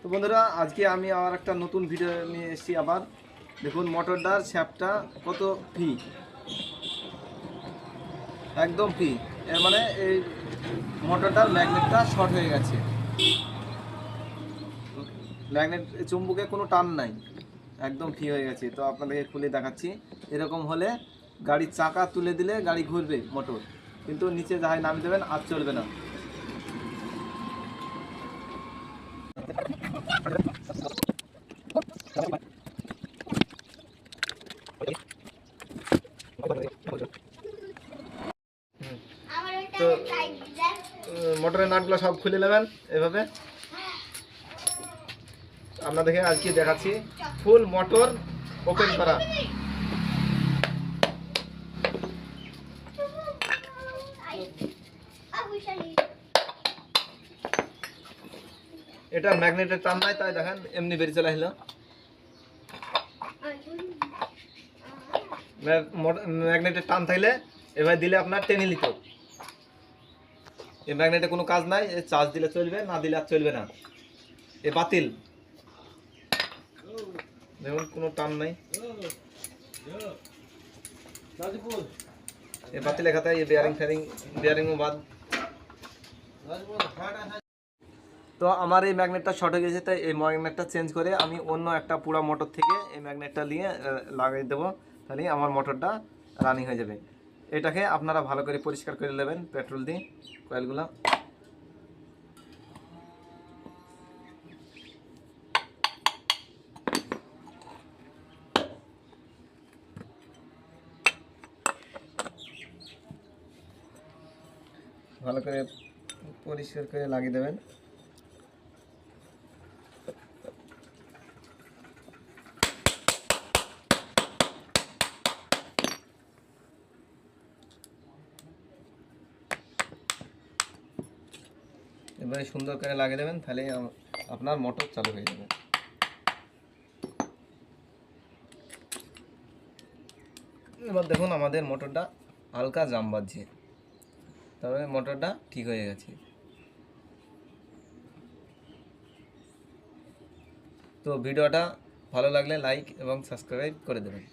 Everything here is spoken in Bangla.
তো বন্ধুরা, আজকে আমি আবার একটা নতুন ভিডিও নিয়ে এসেছি। আবার দেখুন মোটরটার শ্যাফটটা কত ফ্রি, একদম ফ্রি। এর মানে এই মোটরটার ম্যাগনেটটা শর্ট হয়ে গেছে, ম্যাগনেট চুম্বকে কোনো টান নাই, একদম ফ্রি হয়ে গেছে। তো আপনাদেরকে খুলে দেখাচ্ছি। এরকম হলে গাড়ির চাকা তুলে দিলে গাড়ি ঘুরবে মোটর, কিন্তু নিচে যাহাই নামিয়ে দেবেন আর চলবে না। তো মোটরের নাটগুলো সব খুলে নেবেন এভাবে। আপনাদেরকে আজকে দেখাচ্ছি ফুল মোটর ওপেন করা। এটা ম্যাগনেটের টান নাই, তাই দেখেন এমনি বেরিয়ে চলে আসলো। ম্যাগনেটের টান থাকলে এবার দিলে আপনার টেনে নিত। এই ম্যাগনেটে কোনো কাজ নাই, চার্জ দিলে চলবে, না দিলে আর চলবে না। এ বাতিল, দেখুন কোনো টান নাই। এ বাতিল লেখা থাকে, বিয়ারিংও বাদ। তো আমার এই ম্যাগনেটটা শর্ট হয়ে গেছে, তাই এই ম্যাগনেটটা চেঞ্জ করে আমি অন্য একটা পুরা মোটর থেকে এই ম্যাগনেটটা নিয়ে লাগিয়ে দেবো, তাহলে আমার মোটরটা রানিং হয়ে যাবে। এটাকে আপনারা ভালো করে পরিষ্কার করে নেবেন পেট্রোল দিয়ে কয়েলগুলো। ভালো করে পরিষ্কার করে লাগিয়ে দেবেন। এবারে সুন্দর করে লাগিয়ে দেবেন, তাহলে আপনার মোটর চালু হয়ে যাবে। এবার দেখুন আমাদের মোটরটা হালকা জাম বাজছে, তবে মোটরটা ঠিক হয়ে গেছে। তো ভিডিওটা ভালো লাগলে লাইক এবং সাবস্ক্রাইব করে দেবেন।